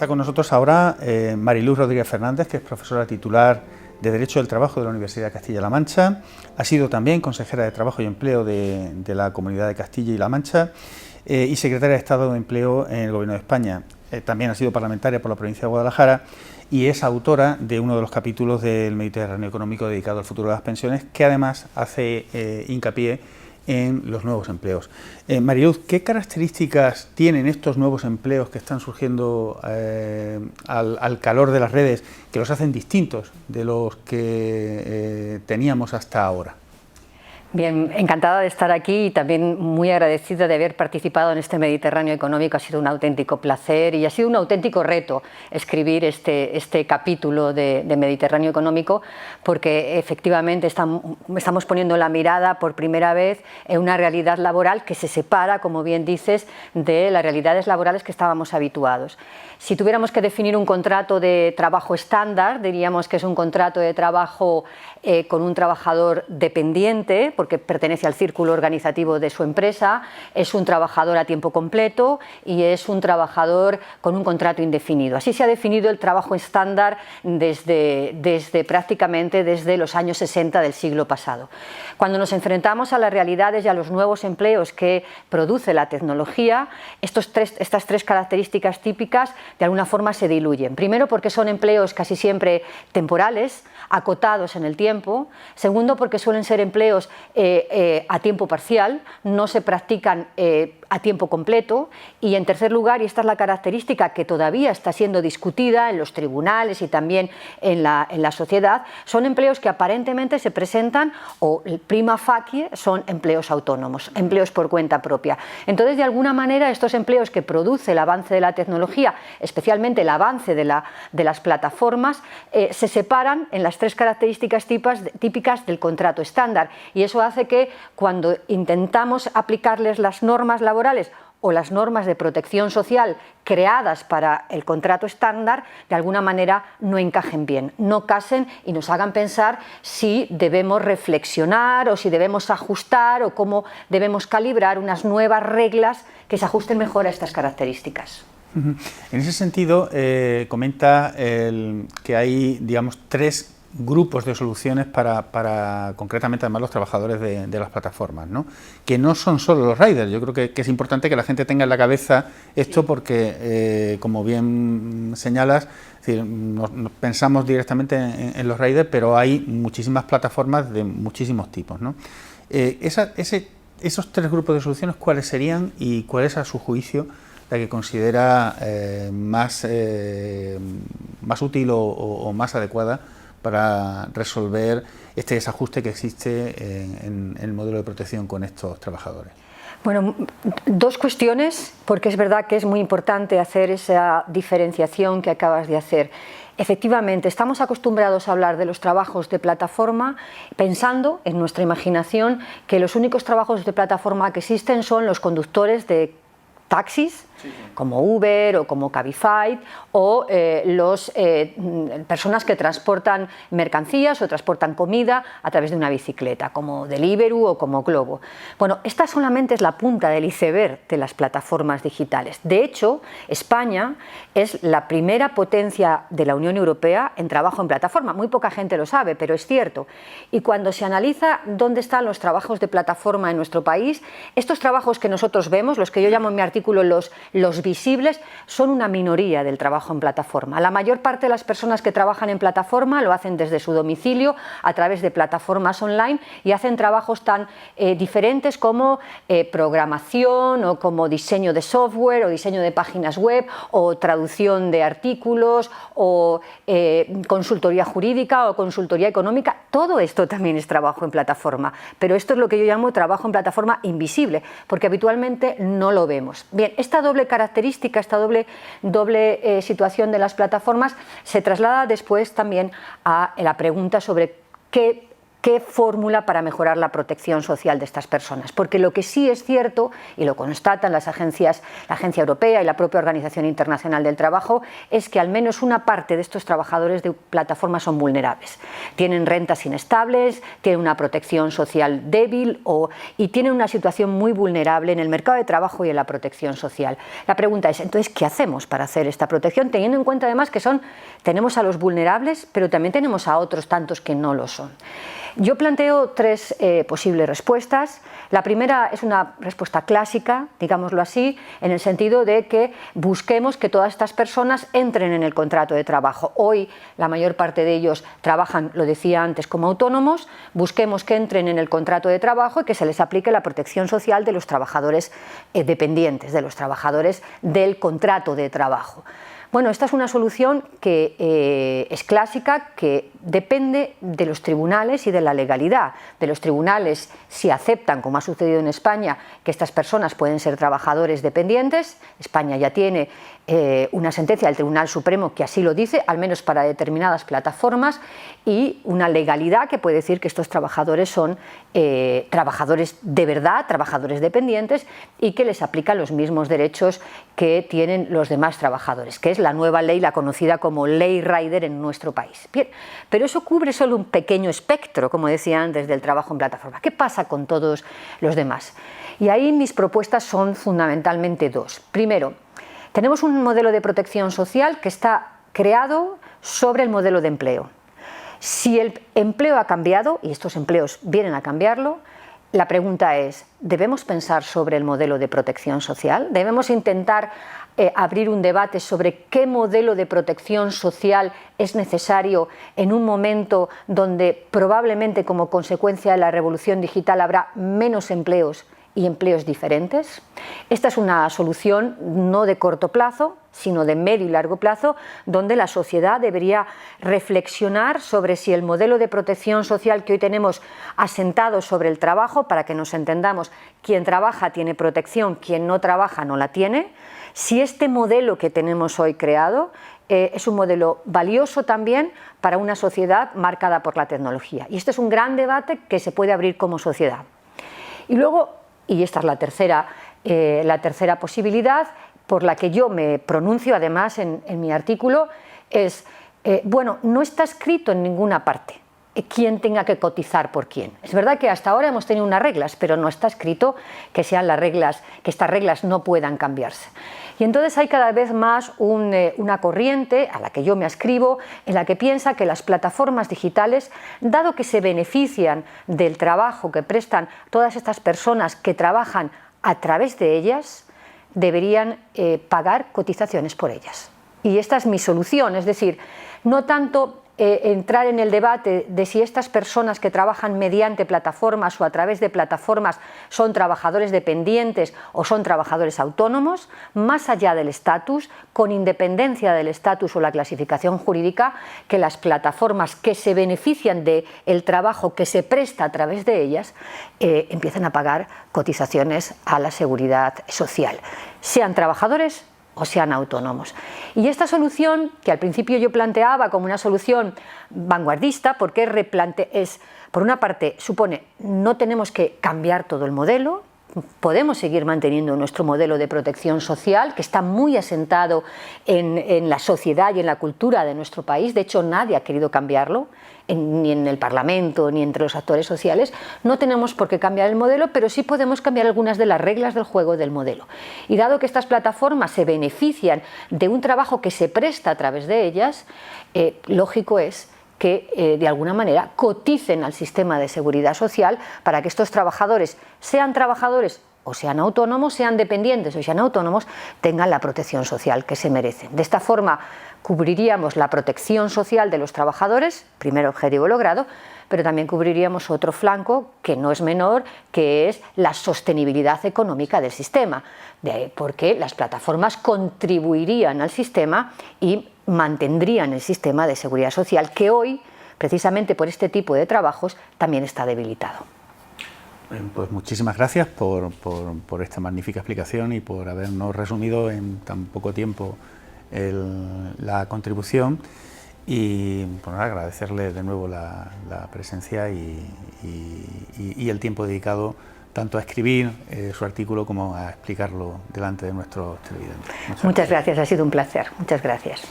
Está con nosotros ahora Mariluz Rodríguez Fernández, que es profesora titular de Derecho del Trabajo de la Universidad de Castilla-La Mancha. Ha sido también consejera de Trabajo y Empleo de la Comunidad de Castilla y La Mancha y secretaria de Estado de Empleo en el Gobierno de España. También ha sido parlamentaria por la provincia de Guadalajara y es autora de uno de los capítulos del Mediterráneo Económico dedicado al futuro de las pensiones, que además hace hincapié en los nuevos empleos. Mariluz, ¿qué características tienen estos nuevos empleos que están surgiendo al calor de las redes que los hacen distintos de los que teníamos hasta ahora? Bien, encantada de estar aquí y también muy agradecida de haber participado en este Mediterráneo Económico. Ha sido un auténtico placer y ha sido un auténtico reto escribir este capítulo de Mediterráneo Económico, porque efectivamente estamos poniendo la mirada por primera vez en una realidad laboral que se separa, como bien dices, de las realidades laborales que estábamos habituados. Si tuviéramos que definir un contrato de trabajo estándar, diríamos que es un contrato de trabajo con un trabajador dependiente, porque pertenece al círculo organizativo de su empresa, es un trabajador a tiempo completo y es un trabajador con un contrato indefinido. Así se ha definido el trabajo estándar prácticamente desde los años 60 del siglo pasado. Cuando nos enfrentamos a las realidades y a los nuevos empleos que produce la tecnología, estas tres características típicas de alguna forma se diluyen. Primero, porque son empleos casi siempre temporales, acotados en el tiempo. Segundo, porque suelen ser empleos a tiempo parcial, no se practican a tiempo completo. Y en tercer lugar, y esta es la característica que todavía está siendo discutida en los tribunales y también en la sociedad, son empleos que aparentemente se presentan, o prima facie, son empleos autónomos, empleos por cuenta propia. Entonces, de alguna manera, estos empleos que produce el avance de la tecnología, especialmente el avance de las plataformas, se separan en las tres características típicas del contrato estándar, y eso hace que cuando intentamos aplicarles las normas laborales o las normas de protección social creadas para el contrato estándar, de alguna manera no encajen bien, no casen y nos hagan pensar si debemos reflexionar o si debemos ajustar o cómo debemos calibrar unas nuevas reglas que se ajusten mejor a estas características. En ese sentido, comenta que hay, digamos, tres grupos de soluciones para concretamente además los trabajadores de las plataformas, ¿no? Que no son solo los riders. Yo creo que es importante que la gente tenga en la cabeza esto, porque como bien señalas, es decir, nos pensamos directamente en los riders, pero hay muchísimas plataformas de muchísimos tipos, ¿no? Esos tres grupos de soluciones, ¿cuáles serían y cuál es, a su juicio, la que considera más útil o más adecuada para resolver este desajuste que existe en el modelo de protección con estos trabajadores? Bueno, dos cuestiones, porque es verdad que es muy importante hacer esa diferenciación que acabas de hacer. Efectivamente, estamos acostumbrados a hablar de los trabajos de plataforma pensando en nuestra imaginación que los únicos trabajos de plataforma que existen son los conductores de taxis, como Uber o como Cabify, o personas que transportan mercancías o transportan comida a través de una bicicleta, como Deliveroo o como Glovo. Bueno, esta solamente es la punta del iceberg de las plataformas digitales. De hecho, España es la primera potencia de la Unión Europea en trabajo en plataforma. Muy poca gente lo sabe, pero es cierto. Y cuando se analiza dónde están los trabajos de plataforma en nuestro país, estos trabajos que nosotros vemos, los que yo llamo en mi artículo los visibles, son una minoría del trabajo en plataforma. La mayor parte de las personas que trabajan en plataforma lo hacen desde su domicilio a través de plataformas online y hacen trabajos tan diferentes como programación o como diseño de software o diseño de páginas web o traducción de artículos o consultoría jurídica o consultoría económica. Todo esto también es trabajo en plataforma, pero esto es lo que yo llamo trabajo en plataforma invisible, porque habitualmente no lo vemos. Bien, esta doble característica, esta doble situación de las plataformas se traslada después también a la pregunta sobre qué qué fórmula para mejorar la protección social de estas personas. Porque lo que sí es cierto, y lo constatan las agencias, la Agencia Europea y la propia Organización Internacional del Trabajo, es que al menos una parte de estos trabajadores de plataformas son vulnerables. Tienen rentas inestables, tienen una protección social débil y tienen una situación muy vulnerable en el mercado de trabajo y en la protección social. La pregunta es, entonces, ¿qué hacemos para hacer esta protección? Teniendo en cuenta además que tenemos a los vulnerables, pero también tenemos a otros tantos que no lo son. Yo planteo tres posibles respuestas. La primera es una respuesta clásica, digámoslo así, en el sentido de que busquemos que todas estas personas entren en el contrato de trabajo. Hoy la mayor parte de ellos trabajan, lo decía antes, como autónomos. Busquemos que entren en el contrato de trabajo y que se les aplique la protección social de los trabajadores dependientes, de los trabajadores del contrato de trabajo. Bueno, esta es una solución que es clásica, que depende de los tribunales y de la legalidad. De los tribunales, si aceptan, como ha sucedido en España, que estas personas pueden ser trabajadores dependientes. España ya tiene una sentencia del Tribunal Supremo que así lo dice, al menos para determinadas plataformas, y una legalidad que puede decir que estos trabajadores son trabajadores de verdad, trabajadores dependientes, y que les aplican los mismos derechos que tienen los demás trabajadores, que es la nueva ley, la conocida como Ley Rider en nuestro país. Bien, pero eso cubre solo un pequeño espectro, como decía antes, del trabajo en plataforma. ¿Qué pasa con todos los demás? Y ahí mis propuestas son fundamentalmente dos. Primero, tenemos un modelo de protección social que está creado sobre el modelo de empleo. Si el empleo ha cambiado, y estos empleos vienen a cambiarlo, la pregunta es, ¿debemos pensar sobre el modelo de protección social? ¿Debemos intentar abrir un debate sobre qué modelo de protección social es necesario en un momento donde probablemente como consecuencia de la revolución digital habrá menos empleos y empleos diferentes? Esta es una solución no de corto plazo, sino de medio y largo plazo, donde la sociedad debería reflexionar sobre si el modelo de protección social que hoy tenemos asentado sobre el trabajo, para que nos entendamos, quien trabaja tiene protección, quien no trabaja no la tiene, si este modelo que tenemos hoy creado es un modelo valioso también para una sociedad marcada por la tecnología. Y este es un gran debate que se puede abrir como sociedad. Y luego, y esta es la tercera posibilidad por la que yo me pronuncio además en mi artículo, es, bueno, no está escrito en ninguna parte quién tenga que cotizar por quién. Es verdad que hasta ahora hemos tenido unas reglas, pero no está escrito que sean las reglas, que estas reglas no puedan cambiarse. Y entonces hay cada vez más una corriente, a la que yo me adscribo, en la que piensa que las plataformas digitales, dado que se benefician del trabajo que prestan todas estas personas que trabajan a través de ellas, deberían pagar cotizaciones por ellas. Y esta es mi solución, es decir, no tanto entrar en el debate de si estas personas que trabajan mediante plataformas o a través de plataformas son trabajadores dependientes o son trabajadores autónomos, más allá del estatus, con independencia del estatus o la clasificación jurídica, que las plataformas que se benefician del trabajo que se presta a través de ellas empiezan a pagar cotizaciones a la seguridad social, sean trabajadores o sean autónomos. Y esta solución, que al principio yo planteaba como una solución vanguardista, porque por una parte supone no tenemos que cambiar todo el modelo, podemos seguir manteniendo nuestro modelo de protección social, que está muy asentado en la sociedad y en la cultura de nuestro país. De hecho, nadie ha querido cambiarlo, ni en el Parlamento, ni entre los actores sociales. No tenemos por qué cambiar el modelo, pero sí podemos cambiar algunas de las reglas del juego del modelo. Y dado que estas plataformas se benefician de un trabajo que se presta a través de ellas, lógico es que de alguna manera coticen al sistema de seguridad social para que estos trabajadores, sean trabajadores o sean autónomos, sean dependientes o sean autónomos, tengan la protección social que se merecen. De esta forma cubriríamos la protección social de los trabajadores, primer objetivo logrado, pero también cubriríamos otro flanco que no es menor, que es la sostenibilidad económica del sistema, porque las plataformas contribuirían al sistema y mantendrían el sistema de seguridad social, que hoy, precisamente por este tipo de trabajos, también está debilitado. Pues muchísimas gracias por esta magnífica explicación y por habernos resumido en tan poco tiempo la contribución. y bueno, agradecerle de nuevo la presencia y el tiempo dedicado tanto a escribir su artículo como a explicarlo delante de nuestros televidentes. Muchas gracias, ha sido un placer. Muchas gracias.